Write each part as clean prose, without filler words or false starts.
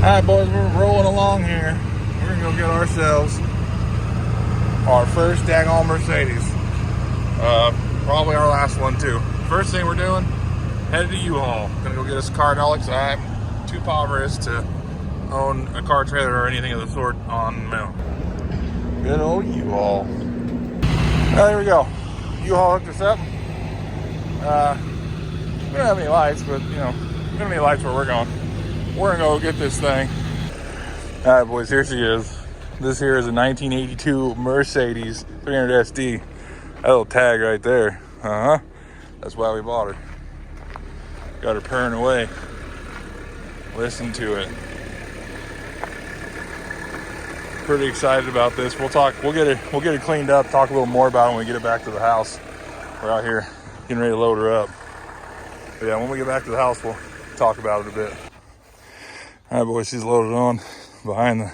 Alright boys, we're rolling along here. We're gonna go get ourselves our first daggone Mercedes. Probably our last one too. First thing we're doing, headed to U-Haul. Gonna go get us a car dolly because I'm too poverous to own a car trailer or anything of the sort on my own. Good old U-Haul. Well, here we go. U-Haul hooked us up. We don't have any lights, but we don't have any lights where we're going. We're gonna go get this thing. All right, boys, here she is. This here is a 1982 Mercedes 300 SD. That little tag right there. That's why we bought her. Got her purring away. Listen to it. Pretty excited about this. We'll get it cleaned up. Talk a little more about it when we get it back to the house. We're out here getting ready to load her up. But yeah, when we get back to the house, we'll talk about it a bit. All right, boys, she's loaded on behind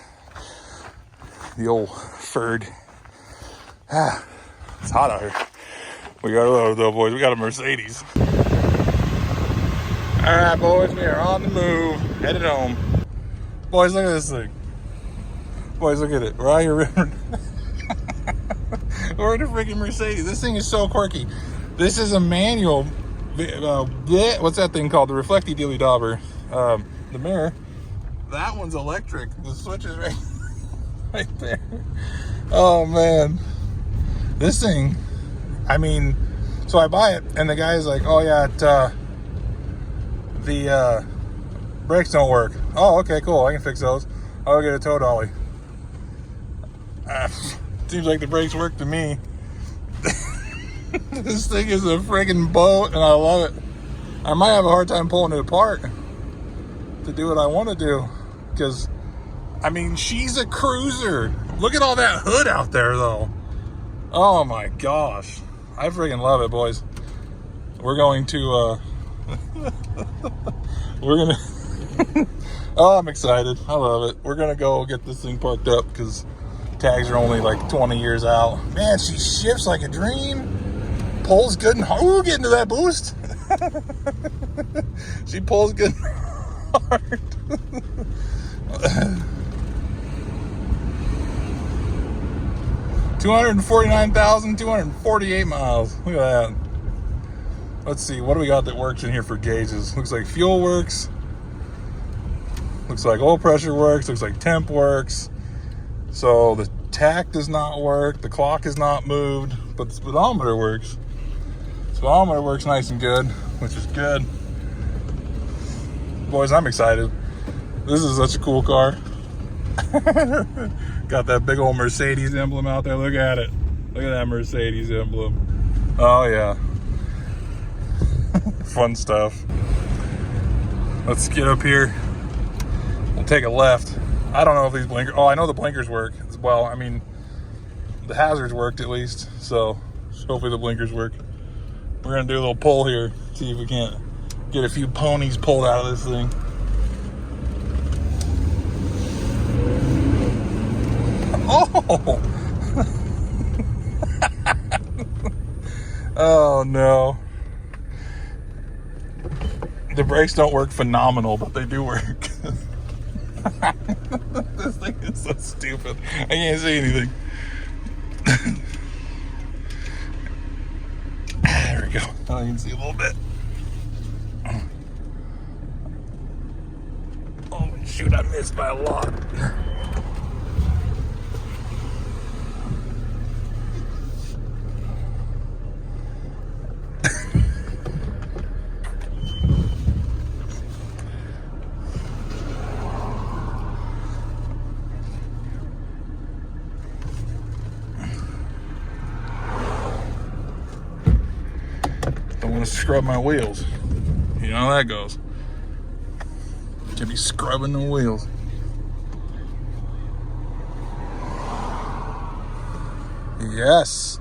the old Ford. It's hot out here. We got a load though, boys. We got a Mercedes. All right, boys, we are on the move, headed home. Boys, look at this thing. Boys, look at it. We're out here ripping. We're in a freaking Mercedes. This thing is so quirky. This is a manual. What's that thing called? The reflecty dilly dauber. The mirror. That one's electric. The switch is right there. Oh man, this thing. I mean, so I buy it, and the guy's like, "Oh yeah, the brakes don't work." Oh, okay, cool. I can fix those. I'll get a tow dolly. Seems like the brakes work to me. This thing is a friggin' boat, and I love it. I might have a hard time pulling it apart to do what I want to do, because I mean, she's a cruiser. Look at all that hood out there though. Oh my gosh, I friggin' love it, boys. We're going to oh, I'm excited. I love it. We're gonna go get this thing parked up because tags are only like 20 years out. Man, she shifts like a dream. Pulls good and hard. Ooh, get into that boost. She pulls good and hard. 249,248 miles. Look at that. Let's see, what do we got that works in here for gauges? Looks like fuel works. Looks like oil pressure works. Looks like temp works. So the tach does not work. The clock is not moved, but the speedometer works. Speedometer works nice and good, which is good. Boys, I'm excited. This is such a cool car. Got that big old Mercedes emblem out there. Look at it. Look at that Mercedes emblem. Oh yeah. Fun stuff. Let's get up here. We'll take a left. I don't know if these blinkers... Oh, I know the blinkers work. Well, I mean, the hazards worked at least. So hopefully the blinkers work. We're going to do a little pull here. See if we can't get a few ponies pulled out of this thing. Oh! Oh no. The brakes don't work phenomenal, but they do work. This thing is so stupid. I can't see anything. There we go. Now you can see a little bit. Oh shoot, I missed by a lot. Don't want to scrub my wheels. You know how that goes. To be scrubbing the wheels. Yes.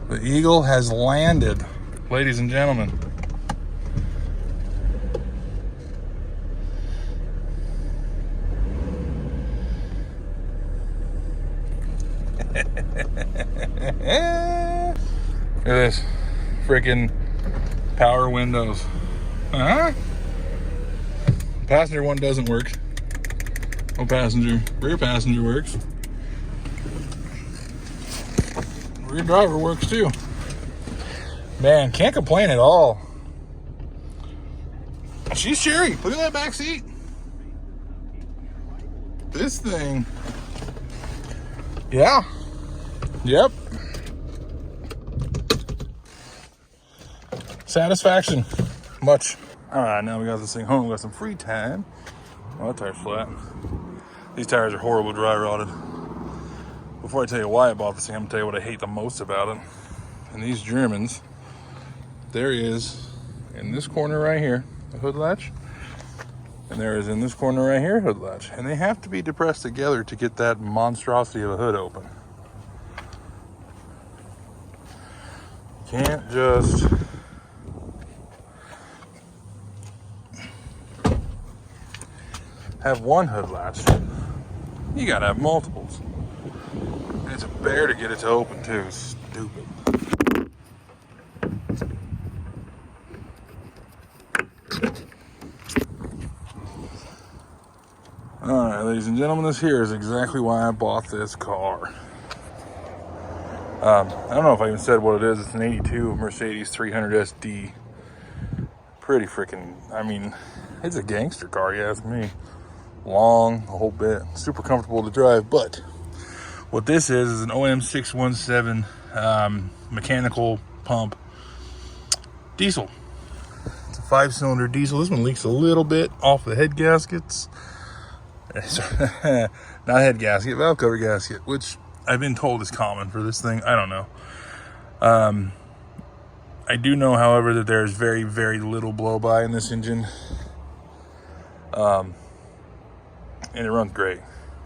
The Eagle has landed, ladies and gentlemen. Look at this. Freaking power windows. Passenger one doesn't work. Rear passenger works. Rear driver works too. Man, can't complain at all. She's cherry. Look at that back seat. This thing. Yeah. Yep. Satisfaction. Much. All right, now we got this thing home. We got some free time. Oh, that tire's flat. These tires are horrible dry rotted. Before I tell you why I bought this thing, I'm gonna tell you what I hate the most about it. And these Germans, there is in this corner right here a hood latch, and there is in this corner right here a hood latch, and they have to be depressed together to get that monstrosity of a hood open. Can't just have one hood latch. You gotta have multiples. And it's a bear to get it to open too. Stupid. Alright, ladies and gentlemen, this here is exactly why I bought this car. I don't know if I even said what it is. It's an 82 Mercedes 300 SD. Pretty freaking, I mean, it's a gangster car, you ask me. Long, a whole bit. Super comfortable to drive, but what this is an OM617 mechanical pump diesel. It's a 5-cylinder diesel. This one leaks a little bit off the head gaskets. Not head gasket, valve cover gasket, which I've been told is common for this thing. I don't know. I do know, however, that there's very, very little blow-by in this engine. And it runs great.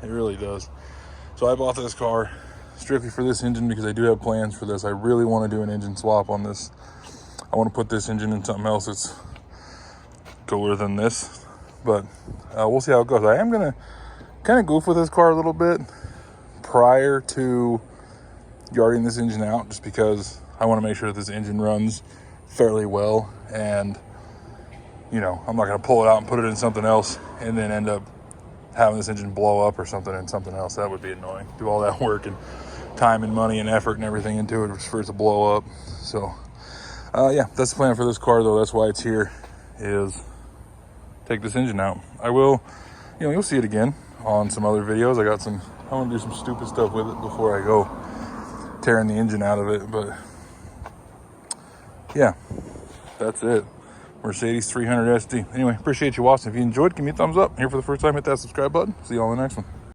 It really does. So I bought this car strictly for this engine because I do have plans for this. I really want to do an engine swap on this. I want to put this engine in something else that's cooler than this. But we'll see how it goes. I am going to kind of goof with this car a little bit prior to yarding this engine out, just because I want to make sure that this engine runs fairly well. And, you know, I'm not going to pull it out and put it in something else and then end up having this engine blow up or something in something else. That would be annoying. Do all that work and time and money and effort and everything into it just for it to blow up. So, yeah, that's the plan for this car, though. That's why it's here, is take this engine out. I will, you know, you'll see it again on some other videos. I want to do some stupid stuff with it before I go tearing the engine out of it. But, yeah, that's it. Mercedes 300 SD. Anyway, appreciate you watching. If you enjoyed, give me a thumbs up. Here for the first time, hit that subscribe button. See you on the next one.